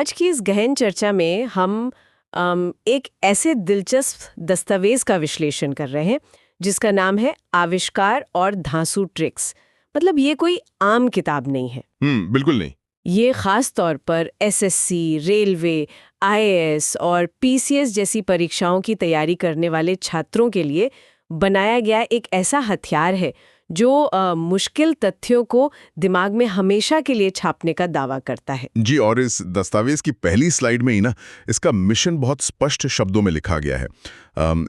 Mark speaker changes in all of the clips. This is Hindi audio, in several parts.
Speaker 1: आज की इस गहन चर्चा में हम एक ऐसे दिलचस्प दस्तावेज का विश्लेषण कर रहे हैं जिसका नाम है आविष्कार और धांसू ट्रिक्स। मतलब ये कोई आम किताब नहीं है।
Speaker 2: बिल्कुल नहीं।
Speaker 1: ये खास तौर पर एसएससी, रेलवे, आईएएस और पीसीएस जैसी परीक्षाओं की तैयारी करने वाले छात्रों के लिए बनाया गया एक ऐसा हथियार है जो मुश्किल तथ्यों को दिमाग में हमेशा के लिए छापने का दावा करता है।
Speaker 2: जी, और इस दस्तावेज की पहली स्लाइड में ही ना इसका मिशन बहुत स्पष्ट शब्दों में लिखा गया है।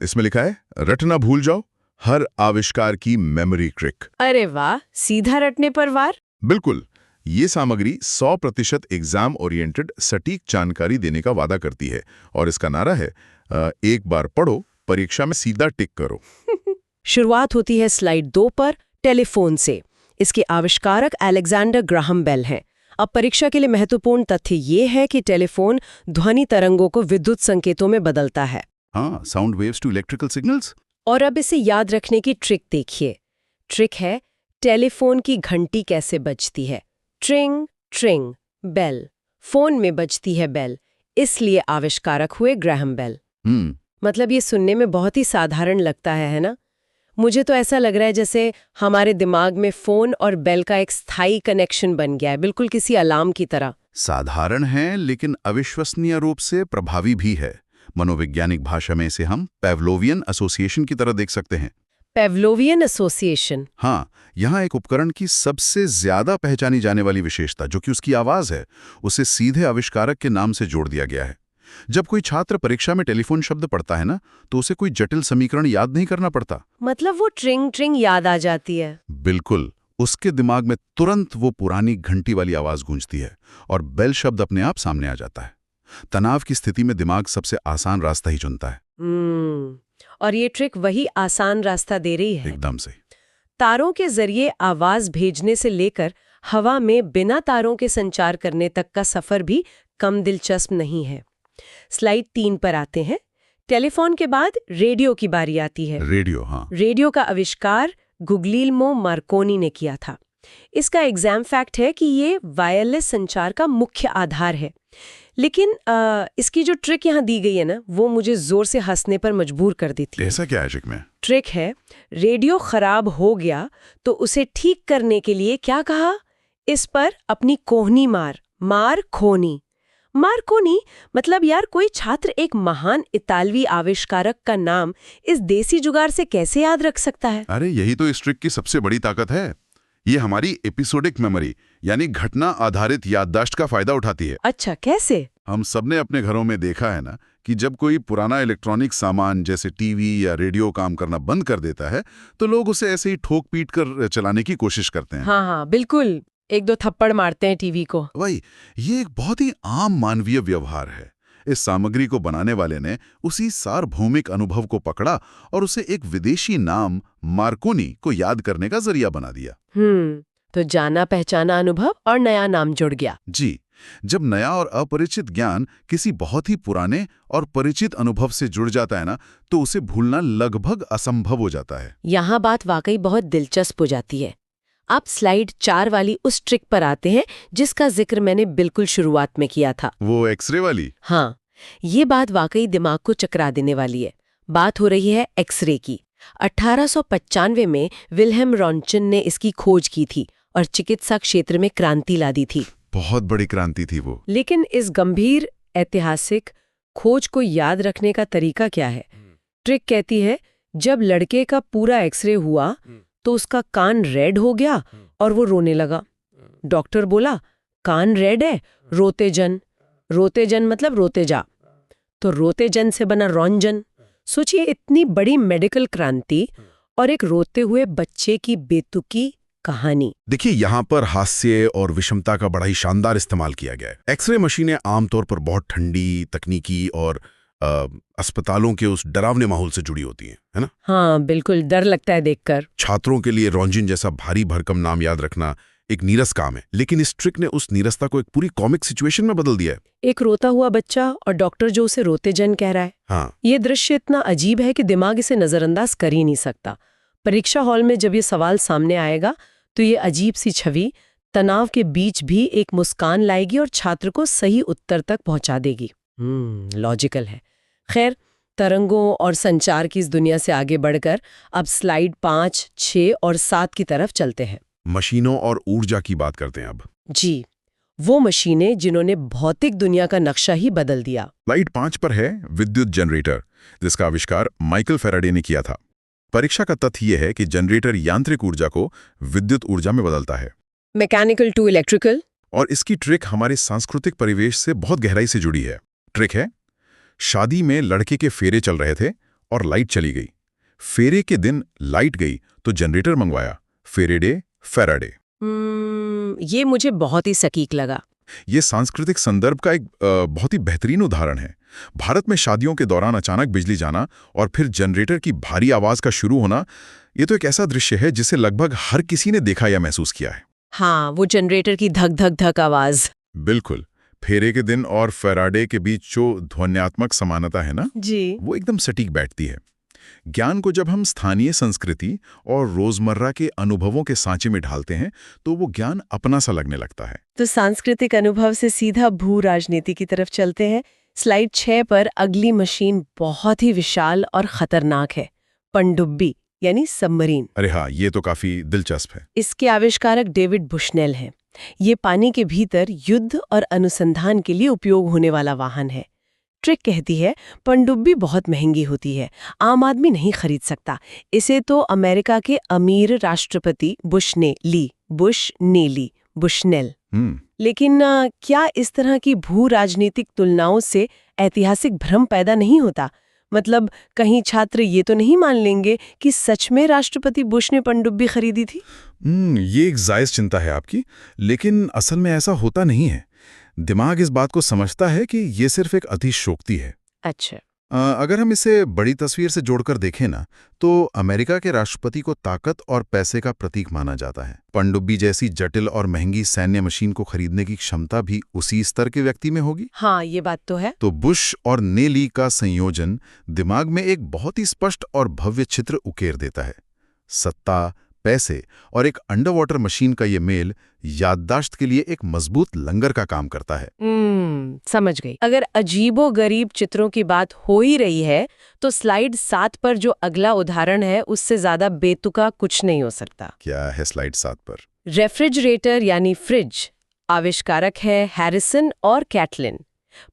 Speaker 2: इसमें लिखा है, रटना भूल जाओ, हर आविष्कार की मेमोरी ट्रिक।
Speaker 1: अरे वाह, सीधा रटने पर वार।
Speaker 2: बिल्कुल, ये सामग्री 100% एग्जाम ओरिएंटेड सटीक जानकारी देने का वादा करती है और इसका नारा है, एक बार पढ़ो, परीक्षा में सीधा टिक करो।
Speaker 1: शुरुआत होती है स्लाइड 2 पर टेलीफोन से। इसके आविष्कारक अलेक्जेंडर ग्राहम बेल हैं। अब परीक्षा के लिए महत्वपूर्ण तथ्य ये है कि टेलीफोन ध्वनि तरंगों को विद्युत संकेतों में बदलता है।
Speaker 2: हाँ, sound waves to electrical signals.
Speaker 1: और अब इसे याद रखने की ट्रिक देखिए। ट्रिक है, टेलीफोन की घंटी कैसे बजती है। ट्रिंग ट्रिंग बेल, फोन में बजती है बेल, इसलिए आविष्कारक हुए ग्राहम बेल। मतलब ये सुनने में बहुत ही साधारण लगता है ना? मुझे तो ऐसा लग रहा है जैसे हमारे दिमाग में फोन और बेल का एक स्थायी कनेक्शन बन गया है, बिल्कुल किसी अलार्म की तरह।
Speaker 3: साधारण है लेकिन अविश्वसनीय रूप से प्रभावी भी है। मनोवैज्ञानिक भाषा में इसे हम पेवलोवियन एसोसिएशन की तरह देख सकते हैं।
Speaker 1: पेवलोवियन एसोसिएशन?
Speaker 3: हाँ, यहाँ एक उपकरण की सबसे ज्यादा पहचानी जाने वाली विशेषता, जो कि उसकी आवाज है, उसे सीधे आविष्कारक के नाम से जोड़ दिया गया है। जब कोई छात्र परीक्षा में टेलीफोन शब्द पढ़ता है ना, तो उसे कोई जटिल समीकरण याद नहीं करना पड़ता।
Speaker 1: मतलब वो ट्रिंग ट्रिंग याद आ जाती है।
Speaker 3: बिल्कुल, उसके दिमाग में तुरंत वो पुरानी घंटी वाली आवाज गूंजती है और बेल शब्द अपने आप सामने आ जाता है। तनाव की स्थिति में दिमाग सबसे आसान रास्ता ही चुनता है।
Speaker 1: और ये ट्रिक वही आसान रास्ता दे रही है।
Speaker 3: एकदम से।
Speaker 1: तारों के जरिए आवाज भेजने से लेकर हवा में बिना तारों के संचार करने तक का सफर भी कम दिलचस्प नहीं है। स्लाइड 3 पर आते हैं। टेलीफोन के बाद रेडियो की बारी आती है।
Speaker 3: रेडियो, हाँ।
Speaker 1: रेडियो का आविष्कार गुग्लियल्मो मार्कोनी ने किया था। इसका एग्जाम फैक्ट है कि ये वायरलेस संचार का मुख्य आधार है। लेकिन इसकी जो ट्रिक यहाँ दी गई है ना, वो मुझे जोर से हंसने पर मजबूर कर देती है।
Speaker 3: ऐसा क्या है ट्रिक में?
Speaker 1: ट्रिक है, रेडियो खराब हो गया तो उसे ठीक करने के लिए क्या कहा, इस पर अपनी कोहनी मार खोनी। मार्कोनी मतलब यार, कोई छात्र एक महान इतालवी आविष्कारक का नाम इस देसी जुगाड़ से कैसे याद रख सकता है?
Speaker 3: अरे यही तो इस ट्रिक की सबसे बड़ी ताकत है। ये हमारी एपिसोडिक मेमोरी यानी घटना आधारित याददाश्त का फायदा उठाती है।
Speaker 1: अच्छा, कैसे?
Speaker 3: हम सबने अपने घरों में देखा है ना कि जब कोई पुराना इलेक्ट्रॉनिक सामान जैसे टीवी या रेडियो काम करना बंद कर देता है, तो लोग उसे ऐसे ही ठोक पीट कर चलाने की कोशिश करते हैं।
Speaker 1: हाँ, बिल्कुल, 1-2 थप्पड़ मारते हैं टीवी को।
Speaker 3: वही, ये एक बहुत ही आम मानवीय व्यवहार है। इस सामग्री को बनाने वाले ने उसी सार्वभौमिक अनुभव को पकड़ा और उसे एक विदेशी नाम मार्कोनी को याद करने का जरिया बना दिया।
Speaker 1: तो जाना पहचाना अनुभव और नया नाम जुड़ गया।
Speaker 3: जी, जब नया और अपरिचित ज्ञान किसी बहुत ही पुराने और परिचित अनुभव से जुड़ जाता है ना, तो उसे भूलना लगभग असंभव हो जाता है।
Speaker 1: यहाँ बात वाकई बहुत दिलचस्प हो जाती है। आप स्लाइड 4 वाली उस ट्रिक पर आते हैं जिसका जिक्र मैंने बिल्कुल शुरुआत में किया था।
Speaker 3: वो एक्सरे वाली?
Speaker 1: हाँ, ये बात वाकई दिमाग को चकरा देने वाली है। बात हो रही है एक्सरे की। 1895 में विल्हेम रॉन्टजन ने इसकी खोज की थी और चिकित्सा क्षेत्र में क्रांति ला दी थी।
Speaker 3: बहुत बड़ी क्रांति थी वो।
Speaker 1: लेकिन इस गंभीर ऐतिहासिक खोज को याद रखने का तरीका क्या है? ट्रिक कहती है, जब लड़के का पूरा एक्सरे हुआ तो उसका कान रेड हो गया और वो रोने लगा। डॉक्टर बोला, कान रेड है, रोते जन मतलब रोते जा। तो रोते जन से बना रॉन्जन। सोचिए, इतनी बड़ी मेडिकल क्रांति और एक रोते हुए बच्चे की बेतुकी कहानी।
Speaker 3: देखिए, यहाँ पर हास्य और विषमता का बड़ा ही शानदार इस्तेमाल किया गया है। एक्सरे मशीनें आमतौर पर बहुत ठंडी, तकनीकी और अस्पतालों के उस डरावने माहौल से जुड़ी होती हैं, है ना?
Speaker 1: हाँ, बिल्कुल, डर लगता है देखकर।
Speaker 3: छात्रों के लिए रॉन्जिन जैसा भारी भरकम नाम याद रखना एक नीरस काम है, लेकिन इस ट्रिक ने उस नीरसता को एक पूरी कॉमिक सिचुएशन में बदल दिया है।
Speaker 1: एक रोता हुआ बच्चा और डॉक्टर जो उसे रोते जन कह रहा है।
Speaker 3: हाँ,
Speaker 1: ये दृश्य इतना अजीब है कि दिमाग इसे नजरअंदाज कर ही नहीं सकता। परीक्षा हॉल में जब ये सवाल सामने आएगा तो ये अजीब सी छवि तनाव के बीच भी एक मुस्कान लाएगी और छात्र को सही उत्तर तक पहुंचा देगी। लॉजिकल है। खैर, तरंगों और संचार की इस दुनिया से आगे बढ़कर अब स्लाइड 5, 6 और 7 की तरफ चलते हैं।
Speaker 3: मशीनों और ऊर्जा की बात करते हैं अब।
Speaker 1: जी, वो मशीनें जिन्होंने भौतिक दुनिया का नक्शा ही बदल दिया।
Speaker 3: स्लाइड 5 पर है विद्युत जनरेटर, जिसका आविष्कार माइकल फैराडे ने किया था। परीक्षा का तथ्य यह है कि जनरेटर यांत्रिक ऊर्जा को विद्युत ऊर्जा में बदलता है।
Speaker 1: Mechanical to electrical.
Speaker 3: और इसकी ट्रिक हमारे सांस्कृतिक परिवेश से बहुत गहराई से जुड़ी है। ट्रिक है, शादी में लड़के के फेरे चल रहे थे और लाइट चली गई। फेरे के दिन लाइट गई तो जनरेटर मंगवाया। फेरे डे फैराडे।
Speaker 1: ये मुझे बहुत ही सटीक लगा।
Speaker 3: ये सांस्कृतिक संदर्भ का एक बहुत ही बेहतरीन उदाहरण है। भारत में शादियों के दौरान अचानक बिजली जाना और फिर जनरेटर की भारी आवाज का शुरू होना, ये तो एक ऐसा दृश्य है जिसे लगभग हर किसी ने देखा या महसूस किया है।
Speaker 1: हाँ, वो जनरेटर की धक धक धक आवाज।
Speaker 3: बिल्कुल। फेरे के दिन और फैराडे के बीच जो ध्वन्यात्मक समानता है ना
Speaker 1: जी,
Speaker 3: वो एकदम सटीक बैठती है। ज्ञान को जब हम स्थानीय संस्कृति और रोजमर्रा के अनुभवों के सांचे में ढालते हैं तो वो ज्ञान अपना सा लगने लगता है।
Speaker 1: तो सांस्कृतिक अनुभव से सीधा भू राजनीति की तरफ चलते हैं। स्लाइड 6 पर अगली मशीन बहुत ही विशाल और खतरनाक है, पनडुब्बी यानी सबमरीन।
Speaker 3: अरे हाँ, ये तो काफी दिलचस्प है।
Speaker 1: इसके आविष्कारक डेविड बुशनेल हैं। ये पानी के भीतर युद्ध और अनुसंधान के लिए उपयोग होने वाला वाहन है। ट्रिक कहती है पनडुब्बी बहुत महंगी होती है, आम आदमी नहीं खरीद सकता। इसे तो अमेरिका के अमीर राष्ट्रपति बुश ने ली। लेकिन क्या इस तरह की भू राजनीतिक तुलनाओं से ऐतिहासिक भ्रम पैदा नहीं होता? मतलब कहीं छात्र ये तो नहीं मान लेंगे कि सच में राष्ट्रपति बुश ने पनडुब्बी खरीदी थी?
Speaker 3: ये एक जायज चिंता है आपकी, लेकिन असल में ऐसा होता नहीं है। दिमाग इस बात को समझता है कि ये सिर्फ एक अतिशयोक्ति है।
Speaker 1: अच्छा।
Speaker 3: अगर हम इसे बड़ी तस्वीर से जोड़कर देखें ना, तो अमेरिका के राष्ट्रपति को ताकत और पैसे का प्रतीक माना जाता है। पनडुब्बी जैसी जटिल और महंगी सैन्य मशीन को खरीदने की क्षमता भी उसी स्तर के व्यक्ति में होगी।
Speaker 1: हाँ, ये बात तो है।
Speaker 3: तो बुश और नेली का संयोजन दिमाग में एक बहुत ही स्पष्ट और भव्य चित्र उकेर देता है। सत्ता, पैसे और एक अंडर वाटर मशीन का ये मेल याददाश्त के लिए एक मजबूत लंगर का काम करता है।
Speaker 1: समझ गई। अगर अजीबो-गरीब चित्रों की बात हो ही रही है तो स्लाइड 7 पर जो अगला उदाहरण है उससे ज्यादा बेतुका कुछ नहीं हो सकता।
Speaker 3: क्या है स्लाइड 7 पर?
Speaker 1: रेफ्रिजरेटर यानी फ्रिज। आविष्कारक है हैरिसन और कैटलिन।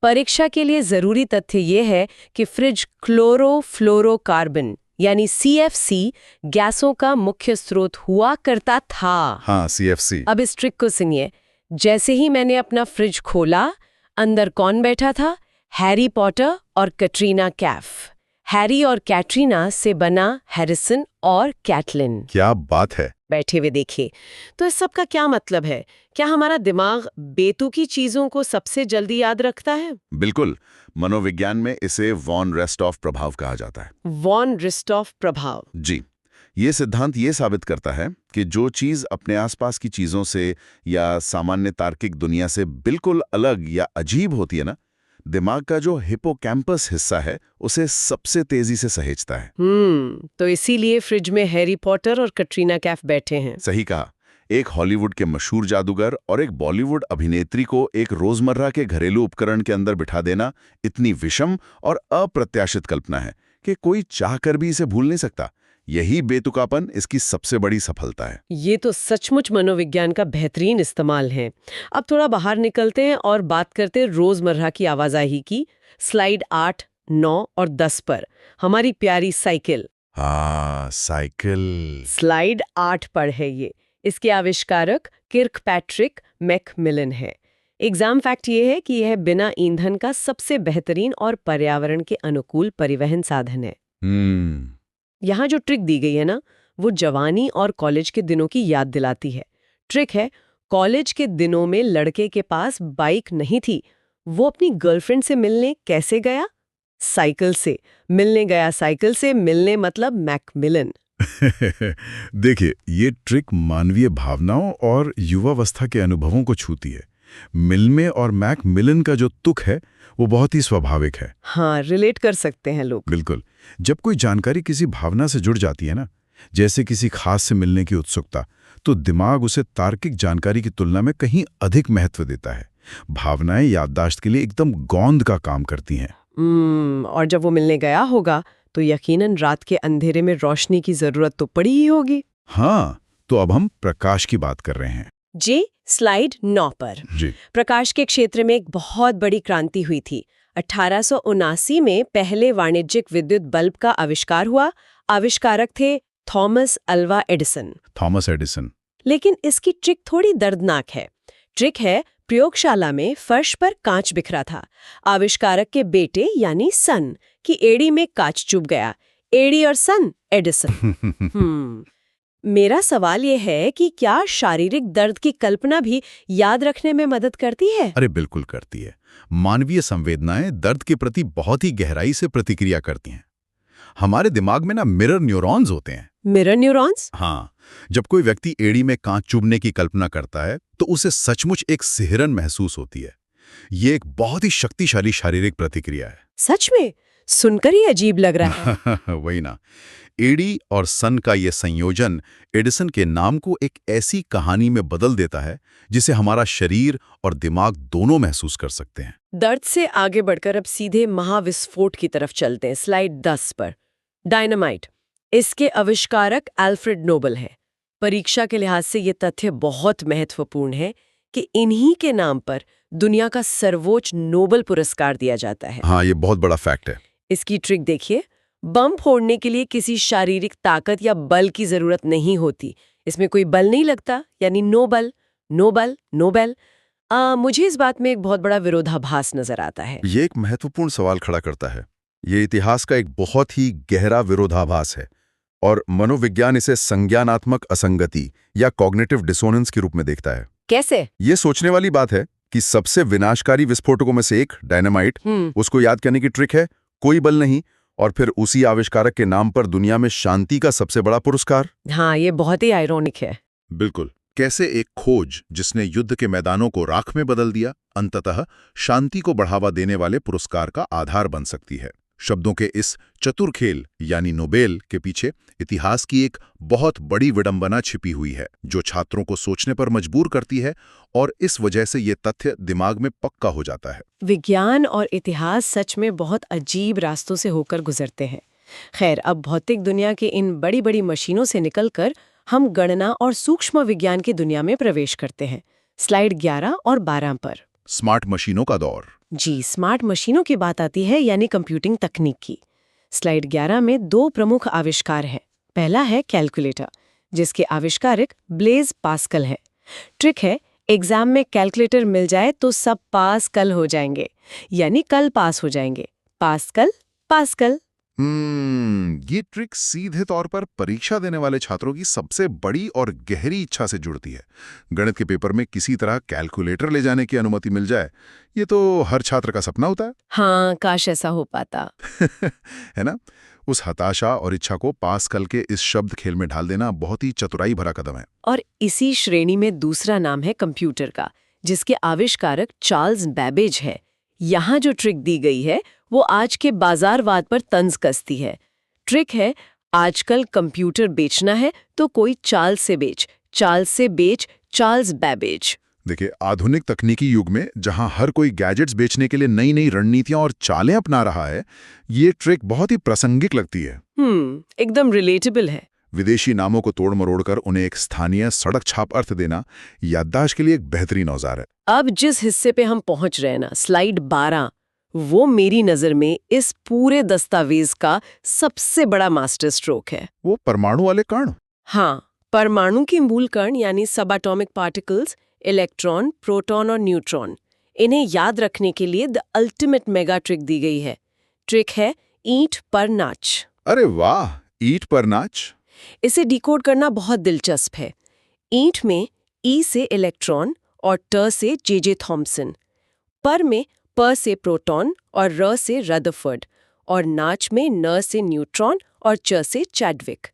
Speaker 1: परीक्षा के लिए जरूरी तथ्य ये है कि फ्रिज क्लोरोफ्लोरोकार्बन यानी CFC गैसों का मुख्य स्रोत हुआ करता था।
Speaker 3: हाँ, CFC।
Speaker 1: अब इस ट्रिक को सुनिए। जैसे ही मैंने अपना फ्रिज खोला, अंदर कौन बैठा था? हैरी पॉटर और कैटरीना कैफ। हैरी और कैटरीना से बना हैरिसन और कैटलिन।
Speaker 3: क्या बात है।
Speaker 1: बैठे हुए देखिए। तो इस सब का क्या मतलब है? क्या हमारा दिमाग बेतुकी चीजों को सबसे जल्दी याद रखता है?
Speaker 3: बिल्कुल। मनोविज्ञान में इसे वॉन रेस्टॉफ प्रभाव कहा जाता है।
Speaker 1: वॉन रेस्टॉफ प्रभाव।
Speaker 3: जी, ये सिद्धांत ये साबित करता है कि जो चीज अपने आसपास की चीजों से या सामान्य तार्किक दुनिया से बिल्कुल अलग या अजीब होती है ना, दिमाग का जो हिपोकैम्पस हिस्सा है उसे सबसे तेजी से सहेजता है।
Speaker 1: तो इसीलिए फ्रिज में हैरी पॉटर और कैटरीना कैफ बैठे हैं।
Speaker 3: सही कहा। एक हॉलीवुड के मशहूर जादूगर और एक बॉलीवुड अभिनेत्री को एक रोजमर्रा के घरेलू उपकरण के अंदर बिठा देना इतनी विषम और अप्रत्याशित कल्पना है कि कोई चाहकर भी इसे भूल नहीं सकता। यही बेतुकापन इसकी सबसे बड़ी सफलता है।
Speaker 1: ये तो सचमुच मनोविज्ञान का बेहतरीन इस्तेमाल है। अब थोड़ा बाहर निकलते हैं और बात करते हैं रोजमर्रा की आवाजाही की। स्लाइड 8, 9 और 10 पर हमारी प्यारी साइकिल।
Speaker 3: हाँ, साइकिल।
Speaker 1: स्लाइड 8 पर है ये। इसके आविष्कारक किर्कपैट्रिक मैकमिलन है। एग्जाम फैक्ट ये है कि यह बिना ईंधन का सबसे बेहतरीन और पर्यावरण के अनुकूल परिवहन साधन है। यहाँ जो ट्रिक दी गई है ना, वो जवानी और कॉलेज के दिनों की याद दिलाती है। ट्रिक है, कॉलेज के दिनों में लड़के के पास बाइक नहीं थी। वो अपनी गर्लफ्रेंड से मिलने कैसे गया? साइकिल से। मिलने गया साइकिल से, मिलने मतलब मैकमिलन।
Speaker 3: देखिए, ये ट्रिक मानवीय भावनाओं और युवावस्था के अनुभवों को छूती है। मिलमे और मैकमिलन का जो तुक है वो बहुत ही स्वाभाविक है।
Speaker 1: हाँ, रिलेट कर सकते हैं लोग।
Speaker 3: बिल्कुल। जब कोई जानकारी किसी भावना से जुड़ जाती है ना, जैसे किसी खास से मिलने की उत्सुकता, तो दिमाग उसे तार्किक जानकारी की तुलना में कहीं अधिक महत्व देता है। भावनाएं याददाश्त के लिए एकदम गोंद का काम करती हैं।
Speaker 1: और जब वो मिलने गया होगा तो यकीनन रात के अंधेरे में रोशनी की जरूरत तो पड़ी ही होगी।
Speaker 3: हाँ, तो अब हम प्रकाश की बात कर रहे हैं।
Speaker 1: जी, स्लाइड 9 पर।
Speaker 3: जी।
Speaker 1: प्रकाश के क्षेत्र में एक बहुत बड़ी क्रांति हुई थी। 1879 में पहले वाणिज्यिक विद्युत बल्ब का आविष्कार हुआ। आविष्कारक थे Thomas Alva Edison.
Speaker 3: Thomas Edison.
Speaker 1: लेकिन इसकी ट्रिक थोड़ी दर्दनाक है। ट्रिक है, प्रयोगशाला में फर्श पर कांच बिखरा था। आविष्कारक के बेटे यानी सन की एड़ी में कांच चुभ गया। एड़ी और सन, एडिसन। मेरा सवाल ये है कि क्या शारीरिक दर्द की कल्पना भी याद रखने में मदद करती है?
Speaker 3: अरे बिल्कुल करती है। मानवीय संवेदनाएं दर्द के प्रति बहुत ही गहराई से प्रतिक्रिया करती हैं। हमारे दिमाग में ना मिरर न्यूरॉन्स होते हैं।
Speaker 1: Mirror neurons?
Speaker 3: हाँ, जब कोई व्यक्ति एड़ी में कांच चुभने की कल्पना करता है तो उसे सचमुच एक सिहरन महसूस होती है। ये एक बहुत ही शक्तिशाली शारीरिक प्रतिक्रिया है।
Speaker 1: सच में? सुनकर ही अजीब लग रहा है।
Speaker 3: वही ना। एडी और सन का ये संयोजन एडिसन के नाम को एक ऐसी कहानी में बदल देता है जिसे हमारा शरीर और दिमाग दोनों महसूस कर सकते हैं।
Speaker 1: दर्द से आगे बढ़कर अब सीधे महाविस्फोट की तरफ चलते हैं। स्लाइड 10 पर। डायनामाइट। इसके आविष्कारक अल्फ्रेड नोबल है। परीक्षा के लिहाज से ये तथ्य बहुत महत्वपूर्ण है कि इन्हीं के नाम पर दुनिया का सर्वोच्च नोबल पुरस्कार दिया जाता है।
Speaker 3: हाँ, ये बहुत बड़ा फैक्ट है।
Speaker 1: इसकी ट्रिक देखिए। बम फोड़ने के लिए किसी शारीरिक ताकत या बल की जरूरत नहीं होती। इसमें कोई बल नहीं लगता, यानी नोबल, नोबल, नोबेल। मुझे इस बात में एक बहुत बड़ा विरोधाभास नजर आता है।
Speaker 3: ये एक महत्वपूर्ण सवाल खड़ा करता है। ये इतिहास का एक बहुत ही गहरा विरोधाभास है और मनोविज्ञान इसे संज्ञानात्मक असंगति या कॉग्निटिव डिसोनेंस के रूप में देखता है।
Speaker 1: कैसे?
Speaker 3: ये सोचने वाली बात है कि सबसे विनाशकारी विस्फोटकों में से एक डायनामाइट, उसको याद करने की ट्रिक है कोई बल नहीं, और फिर उसी आविष्कारक के नाम पर दुनिया में शांति का सबसे बड़ा पुरस्कार।
Speaker 1: हाँ, ये बहुत ही आयरॉनिक है।
Speaker 3: बिल्कुल। कैसे एक खोज जिसने युद्ध के मैदानों को राख में बदल दिया, अंततः शांति को बढ़ावा देने वाले पुरस्कार का आधार बन सकती है। शब्दों के इस चतुर खेल यानी नोबेल के पीछे इतिहास की एक बहुत बड़ी विडंबना छिपी हुई है जो छात्रों को सोचने पर मजबूर करती है, और इस वजह से ये तथ्य दिमाग में पक्का हो जाता है।
Speaker 1: विज्ञान और इतिहास सच में बहुत अजीब रास्तों से होकर गुजरते हैं। खैर, अब भौतिक दुनिया के इन बड़ी बड़ी मशीनों से निकलकर हम गणना और सूक्ष्म विज्ञान की दुनिया में प्रवेश करते हैं। स्लाइड 11 और 12 पर।
Speaker 3: स्मार्ट मशीनों का दौर।
Speaker 1: जी, स्मार्ट मशीनों की बात आती है, यानी कंप्यूटिंग तकनीक की। स्लाइड 11 में 2 प्रमुख आविष्कार हैं। पहला है कैलकुलेटर, जिसके आविष्कारक ब्लेज पास्कल है। ट्रिक है, एग्जाम में कैलकुलेटर मिल जाए तो सब पास कल हो जाएंगे, यानी कल पास हो जाएंगे। Pascal, pascal.
Speaker 3: ये ट्रिक सीधे तौर पर परीक्षा देने वाले छात्रों की सबसे बड़ी और गहरी इच्छा से जुड़ती है। गणित के पेपर में किसी तरह कैलकुलेटर ले जाने की अनुमति मिल जाए, ये तो हर छात्र का सपना होता है।
Speaker 1: हाँ, काश ऐसा हो पाता।
Speaker 3: है ना? उस हताशा और इच्छा को पास्कल के इस शब्द खेल में ढाल देना बहुत ही चतुराई भरा कदम है।
Speaker 1: और इसी श्रेणी में दूसरा नाम है कंप्यूटर का, जिसके आविष्कारक चार्ल्स बैबेज है। यहाँ जो ट्रिक दी गई है वो आज के बाजारवाद पर तंज कसती है। ट्रिक है, आजकल कंप्यूटर बेचना है तो कोई चार्ल्स से बेच, चार्ल्स से बेच, चार्ल्स बैबेज।
Speaker 3: देखिए, आधुनिक तकनीकी युग में जहां हर कोई गैजेट्स बेचने के लिए नई नई रणनीतियां और चालें अपना रहा है, ये ट्रिक बहुत ही प्रासंगिक लगती है।
Speaker 1: एकदम रिलेटेबल है।
Speaker 3: विदेशी नामों को तोड़ मरोड़ कर उन्हें एक स्थानीय सड़क छाप अर्थ देना याददाश्त के लिए एक बेहतरीन औजार है।
Speaker 1: अब जिस हिस्से पे हम पहुंच रहे हैं ना, स्लाइड 12, वो मेरी नजर में इस पूरे दस्तावेज का सबसे बड़ा मास्टर स्ट्रोक है।
Speaker 3: वो परमाणु वाले कण।
Speaker 1: हाँ, परमाणु के मूल कण यानी सबएटॉमिक पार्टिकल्स, इलेक्ट्रॉन, प्रोटॉन और न्यूट्रॉन, इन्हें याद रखने के लिए द अल्टीमेट मेगा ट्रिक दी गई है। ट्रिक है ईंट पर नाच।
Speaker 3: अरे वाह, ईंट पर नाच।
Speaker 1: इसे डिकोड करना बहुत दिलचस्प है। ईंट में ई से इलेक्ट्रॉन और ट से जे थॉम्सन, पर में प से प्रोटॉन और र से रदरफोर्ड, और नाच में न से न्यूट्रॉन और च से चैडविक।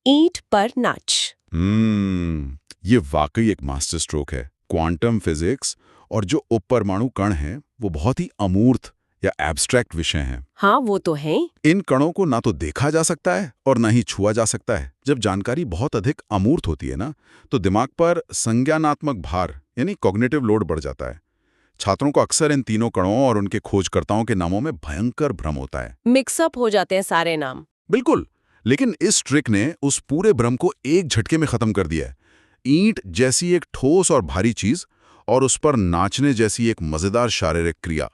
Speaker 1: ईंट पर नाच।
Speaker 3: ये वाकई एक मास्टर स्ट्रोक है। क्वांटम फिजिक्स और जो उपपरमाणु कण हैं वो बहुत ही अमूर्त या एब्स्ट्रैक्ट विषय हैं।
Speaker 1: हाँ, वो तो है।
Speaker 3: इन कणों को ना तो देखा जा सकता है और ना ही छुआ जा सकता है। जब जानकारी बहुत अधिक अमूर्त होती है ना, तो दिमाग पर संज्ञानात्मक भार यानी कॉग्निटिव लोड बढ़ जाता है। छात्रों को अक्सर इन तीनों कणों और उनके खोजकर्ताओं के नामों में भयंकर भ्रम होता है।
Speaker 1: मिक्सअप हो जाते हैं सारे नाम।
Speaker 3: बिल्कुल, लेकिन इस ट्रिक ने उस पूरे भ्रम को एक झटके में खत्म कर दिया है। ईंट जैसी एक ठोस और भारी चीज और उस पर नाचने जैसी एक मजेदार शारीरिक क्रिया,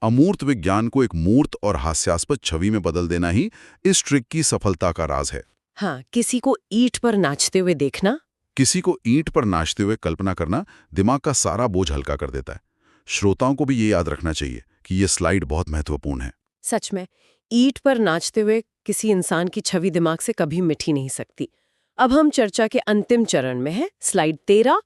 Speaker 3: अमूर्त विज्ञान को एक मूर्त और हास्यास्पद छवि में बदल देना ही इस ट्रिक की सफलता का राज है।
Speaker 1: हाँ, किसी को ईंट पर नाचते हुए देखना,
Speaker 3: किसी को ईंट पर नाचते हुए कल्पना करना दिमाग का सारा बोझ हल्का कर देता है। श्रोताओं को भी ये याद रखना चाहिए कि ये स्लाइड बहुत महत्वपूर्ण है।
Speaker 1: सच में ईंट पर नाचते हुए किसी इंसान की छवि दिमाग से कभी मिट ही नहीं सकती। अब हम चर्चा के अंतिम चरण में हैं, स्लाइड 13।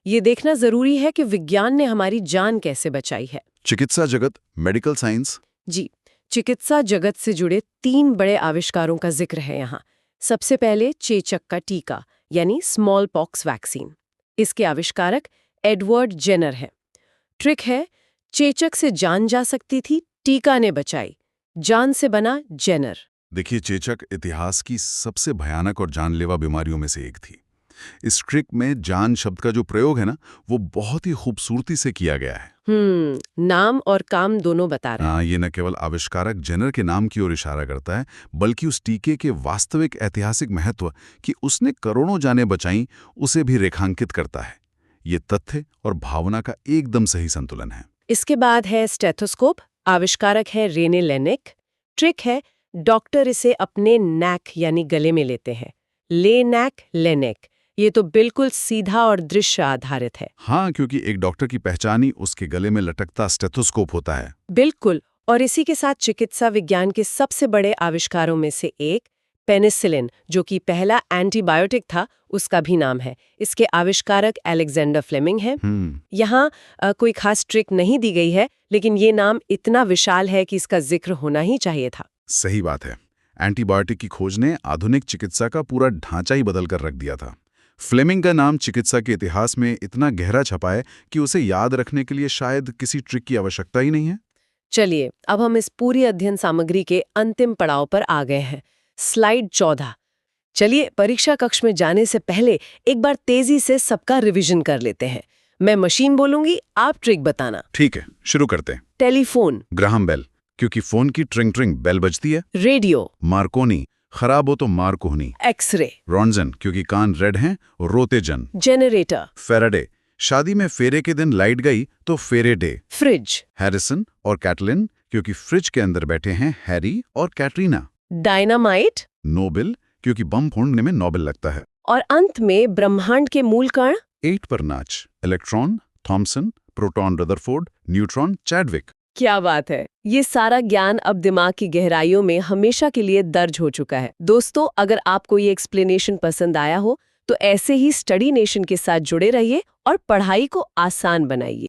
Speaker 1: ये देखना जरूरी है कि विज्ञान ने हमारी जान कैसे बचाई है।
Speaker 3: चिकित्सा जगत, मेडिकल साइंस।
Speaker 1: जी, चिकित्सा जगत से जुड़े 3 बड़े आविष्कारों का जिक्र है यहाँ। सबसे पहले चेचक का टीका यानी स्मॉल पॉक्स वैक्सीन। इसके आविष्कारक एडवर्ड जेनर है। ट्रिक है, चेचक से जान जा सकती थी, टीका ने बचाई। जान से बना जेनर।
Speaker 3: देखिए, चेचक इतिहास की सबसे भयानक और जानलेवा बीमारियों में से एक थी। इस ट्रिक में जान शब्द का जो प्रयोग है ना, वो बहुत ही खूबसूरती से किया गया है।
Speaker 1: नाम और काम दोनों बता रहे हैं।
Speaker 3: ये न केवल आविष्कारक जेनर के नाम की ओर इशारा करता है, बल्कि उस टीके के वास्तविक ऐतिहासिक महत्व कि उसने करोड़ों जानें बचाईं, उसे भी रेखांकित करता है। ये तथ्य और भावना का एकदम सही संतुलन है।
Speaker 1: इसके बाद है स्टेथोस्कोप। आविष्कारक है रेने लेनेक। ट्रिक है, डॉक्टर इसे अपने नैक यानी गले में लेते हैं। लेनेक लेनेक, ये तो बिल्कुल सीधा और दृश्य आधारित है।
Speaker 3: हाँ, क्योंकि एक डॉक्टर की पहचान ही उसके गले में लटकता स्टेथोस्कोप होता है।
Speaker 1: बिल्कुल। और इसी के साथ चिकित्सा विज्ञान के सबसे बड़े आविष्कारों में से एक पेनिसिलिन, जो कि पहला एंटीबायोटिक था, उसका भी नाम है। इसके आविष्कारक अलेक्जेंडर फ्लेमिंग है। यहाँ कोई खास ट्रिक नहीं दी गई है, लेकिन ये नाम इतना विशाल है कि इसका जिक्र होना ही चाहिए था।
Speaker 3: सही बात है। एंटीबायोटिक की खोज ने आधुनिक चिकित्सा का पूरा ढांचा ही बदल कर रख दिया था। फ्लेमिंग का नाम चिकित्सा के इतिहास में इतना गहरा छपा है कि उसे याद रखने के लिए शायद किसी ट्रिक की आवश्यकता ही नहीं है।
Speaker 1: चलिए, अब हम इस पूरी अध्ययन सामग्री के अंतिम पड़ाव पर आ गए हैं, स्लाइड 14। चलिए, परीक्षा कक्ष में जाने से पहले एक बार तेजी से सबका रिवीजन कर लेते हैं। मैं मशीन बोलूंगी, आप ट्रिक बताना।
Speaker 3: ठीक है, शुरू करते हैं।
Speaker 1: टेलीफोन,
Speaker 3: ग्राहम बेल, क्योंकि फोन की ट्रिंग ट्रिंग बेल बजती है।
Speaker 1: रेडियो,
Speaker 3: मार्कोनी, खराब हो तो मार कोहनी।
Speaker 1: एक्सरे,
Speaker 3: रॉन्जन, क्योंकि कान रेड हैं और रोते जन।
Speaker 1: जनरेटर,
Speaker 3: फेराडे, शादी में फेरे के दिन लाइट गई तो फेरे डे।
Speaker 1: फ्रिज,
Speaker 3: हैरिसन और कैटलिन, क्योंकि फ्रिज के अंदर बैठे हैं हैरी और कैटरीना।
Speaker 1: डायनामाइट,
Speaker 3: नोबेल, क्योंकि बम फोड़ने में नोबेल लगता है।
Speaker 1: और अंत में ब्रह्मांड के मूल कण।
Speaker 3: 8 पर नाच, electron, Thomson, proton, Rutherford, neutron, Chadwick.
Speaker 1: क्या बात है! ये सारा ज्ञान अब दिमाग की गहराइयों में हमेशा के लिए दर्ज हो चुका है। दोस्तों, अगर आपको ये एक्सप्लेनेशन पसंद आया हो तो ऐसे ही स्टडी नेशन के साथ जुड़े रहिए और पढ़ाई को आसान बनाइए।